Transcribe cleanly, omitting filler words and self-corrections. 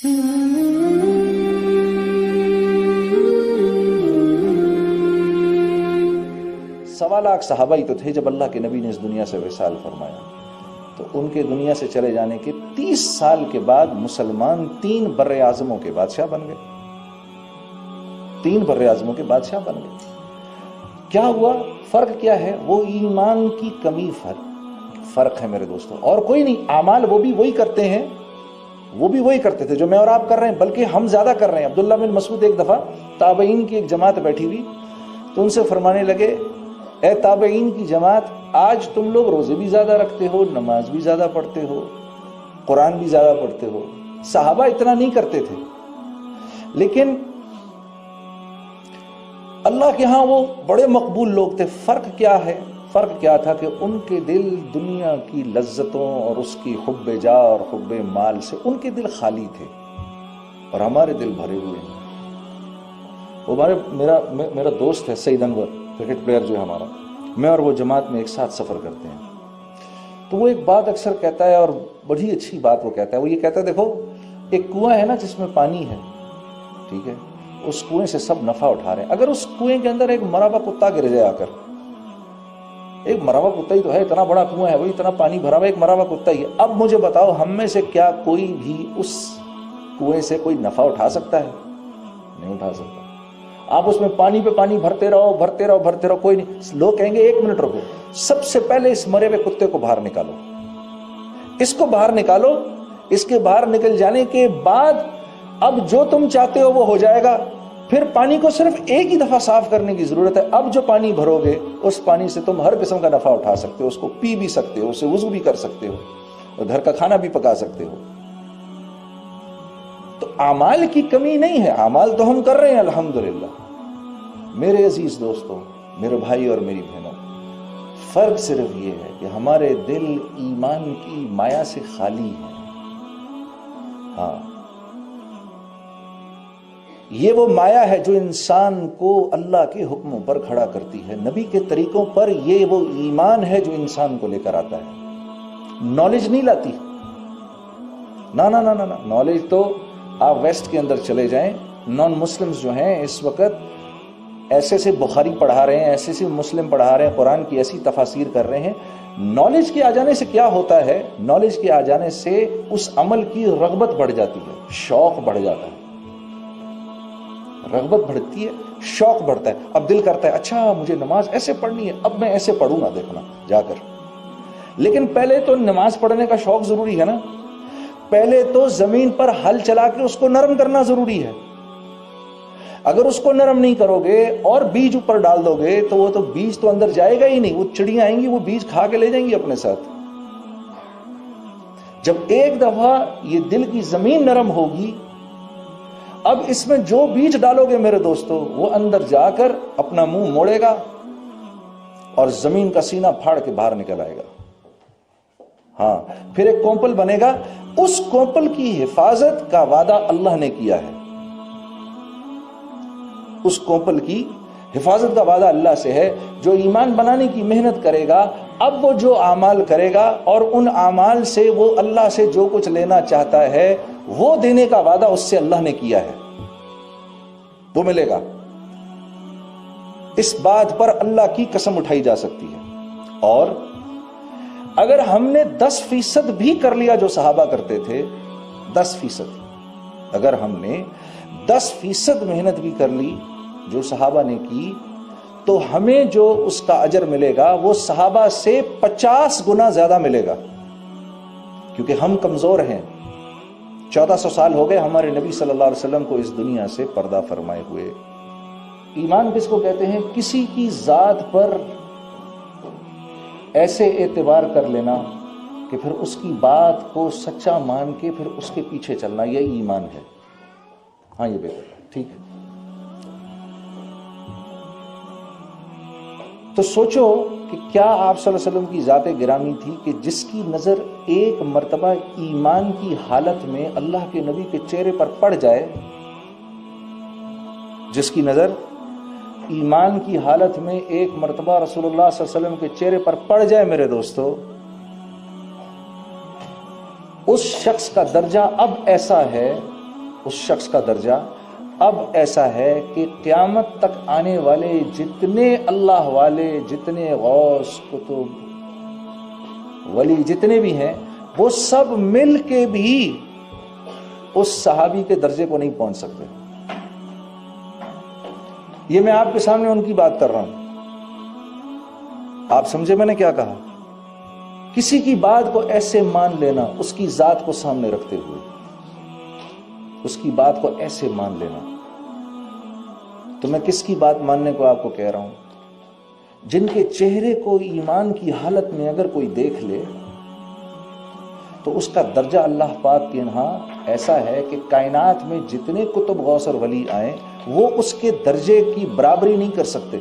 سوا لاکھ صحابہ ہی تو تھے جب اللہ کے نبی نے اس دنیا سے وصال فرمایا. تو ان کے دنیا سے چلے جانے کے 30 سال کے بعد مسلمان 3 بر اعظموں کے بادشاہ بن گئے. 3 بر اعظموں کے بادشاہ بن گئے. کیا ہوا؟ فرق کیا ہے؟ وہ ایمان کی کمی فرق ہے میرے دوستوں، اور کوئی نہیں. اعمال وہ بھی وہی کرتے ہیں، وہ بھی وہی کرتے تھے جو میں اور آپ کر رہے ہیں، بلکہ ہم زیادہ کر رہے ہیں. عبداللہ بن مسعود ایک دفعہ تابعین کی ایک جماعت بیٹھی ہوئی تو ان سے فرمانے لگے، اے تابعین کی جماعت، آج تم لوگ روزے بھی زیادہ رکھتے ہو، نماز بھی زیادہ پڑھتے ہو، قرآن بھی زیادہ پڑھتے ہو. صحابہ اتنا نہیں کرتے تھے، لیکن اللہ کے ہاں وہ بڑے مقبول لوگ تھے. فرق کیا ہے؟ فرق کیا تھا کہ ان کے دل دنیا کی لذتوں اور اس کی حب جا اور حب مال سے ان کے دل خالی تھے، اور ہمارے دل بھرے ہوئے ہیں. وہ میرا دوست ہے سعید انور، کرکٹ پلیئر جو ہے ہمارا، میں اور وہ جماعت میں ایک ساتھ سفر کرتے ہیں. تو وہ ایک بات اکثر کہتا ہے، اور بڑی اچھی بات وہ کہتا ہے. وہ یہ کہتا ہے، دیکھو ایک کنواں ہے نا جس میں پانی ہے، ٹھیک ہے، اس کنویں سے سب نفع اٹھا رہے ہیں. اگر اس کنویں کے اندر ایک مرا ہوا کتا گر جائے آ کر، ایک مرا ہوا کتا ہی تو ہے، اتنا بڑا کنواں ہے، وہی اتنا پانی بھرا ہوا، ایک مرا ہوا کتا ہی ہے. اب مجھے بتاؤ، ہم میں سے کیا کوئی بھی اس کنویں سے کوئی نفع اٹھا سکتا ہے؟ نہیں اٹھا سکتا. آپ اس میں پانی پہ پانی بھرتے رہو، بھرتے رہو، بھرتے رہو، کوئی نہیں. لوگ کہیں گے 1 منٹ رکو، سب سے پہلے اس مرے ہوئے کتے کو باہر نکالو، اس کو باہر نکالو. اس کے باہر نکل جانے کے بعد اب جو تم چاہتے ہو وہ ہو جائے گا. پھر پانی کو صرف ایک ہی دفعہ صاف کرنے کی ضرورت ہے. اب جو پانی بھرو گے اس پانی سے تم ہر قسم کا نفع اٹھا سکتے ہو، اس کو پی بھی سکتے ہو، اسے وضو بھی کر سکتے ہو، اور گھر کا کھانا بھی پکا سکتے ہو. تو اعمال کی کمی نہیں ہے، اعمال تو ہم کر رہے ہیں الحمدللہ. میرے عزیز دوستوں، میرے بھائی اور میری بہنوں، فرق صرف یہ ہے کہ ہمارے دل ایمان کی مایا سے خالی ہیں. ہاں، یہ وہ مایا ہے جو انسان کو اللہ کے حکموں پر کھڑا کرتی ہے، نبی کے طریقوں پر. یہ وہ ایمان ہے جو انسان کو لے کر آتا ہے، نالج نہیں لاتی. نا نا نا نا، نالج تو آپ ویسٹ کے اندر چلے جائیں، نان مسلمز جو ہیں اس وقت ایسے سے بخاری پڑھا رہے ہیں، ایسے سے مسلم پڑھا رہے ہیں، قرآن کی ایسی تفاسیر کر رہے ہیں. نالج کے آ جانے سے کیا ہوتا ہے؟ نالج کے آ جانے سے اس عمل کی رغبت بڑھ جاتی ہے، شوق بڑھ جاتا ہے. رغبت بڑھتی ہے، شوق بڑھتا ہے. اب دل کرتا ہے، اچھا مجھے نماز ایسے پڑھنی ہے، اب میں ایسے پڑھوں گا، دیکھنا جا کر. لیکن پہلے تو نماز پڑھنے کا شوق ضروری ہے نا. پہلے تو زمین پر ہل چلا کے اس کو نرم کرنا ضروری ہے. اگر اس کو نرم نہیں کرو گے اور بیج اوپر ڈال دو گے تو وہ تو بیج تو اندر جائے گا ہی نہیں. وہ چڑیاں آئیں گی، وہ بیج کھا کے لے جائیں گی اپنے ساتھ. جب ایک دفعہ یہ دل کی زمین نرم ہوگی، اب اس میں جو بیج ڈالو گے میرے دوستو، وہ اندر جا کر اپنا منہ موڑے گا اور زمین کا سینہ پھاڑ کے باہر نکل آئے گا. ہاں، پھر ایک کومپل بنے گا. اس کومپل کی حفاظت کا وعدہ اللہ نے کیا ہے. اس کومپل کی حفاظت کا وعدہ اللہ سے ہے. جو ایمان بنانے کی محنت کرے گا، اب وہ جو اعمال کرے گا اور ان اعمال سے وہ اللہ سے جو کچھ لینا چاہتا ہے وہ دینے کا وعدہ اس سے اللہ نے کیا ہے، وہ ملے گا. اس بات پر اللہ کی قسم اٹھائی جا سکتی ہے. اور اگر ہم نے 10% بھی کر لیا جو صحابہ کرتے تھے، 10%، اگر ہم نے 10% محنت بھی کر لی جو صحابہ نے کی، تو ہمیں جو اس کا اجر ملے گا وہ صحابہ سے 50 گنا زیادہ ملے گا. کیونکہ ہم کمزور ہیں. 1400 سال ہو گئے ہمارے نبی صلی اللہ علیہ وسلم کو اس دنیا سے پردہ فرمائے ہوئے. ایمان کس کو کہتے ہیں؟ کسی کی ذات پر ایسے اعتبار کر لینا کہ پھر اس کی بات کو سچا مان کے پھر اس کے پیچھے چلنا، یہ ایمان ہے. ہاں، یہ بہتر ہے. ٹھیک ہے. تو سوچو کہ کیا آپ صلی اللہ علیہ وسلم کی ذات گرامی تھی کہ جس کی نظر ایک مرتبہ ایمان کی حالت میں اللہ کے نبی کے چہرے پر پڑ جائے، جس کی نظر ایمان کی حالت میں ایک مرتبہ رسول اللہ صلی اللہ علیہ وسلم کے چہرے پر پڑ جائے میرے دوستو، اس شخص کا درجہ اب ایسا ہے اس شخص کا درجہ اب ایسا ہے کہ قیامت تک آنے والے جتنے اللہ والے، جتنے غوث، کتب، ولی جتنے بھی ہیں، وہ سب مل کے بھی اس صحابی کے درجے کو نہیں پہنچ سکتے۔ یہ میں آپ کے سامنے ان کی بات کر رہا ہوں، آپ سمجھے میں نے کیا کہا؟ کسی کی بات کو ایسے مان لینا، اس کی ذات کو سامنے رکھتے ہوئے اس کی بات کو ایسے مان لینا۔ تو میں کس کی بات ماننے کو آپ کو کہہ رہا ہوں؟ جن کے چہرے کو ایمان کی حالت میں اگر کوئی دیکھ لے تو اس کا درجہ اللہ پاک کے یہاں ایسا ہے کہ کائنات میں جتنے کتب غوث اور ولی آئیں وہ اس کے درجے کی برابری نہیں کر سکتے۔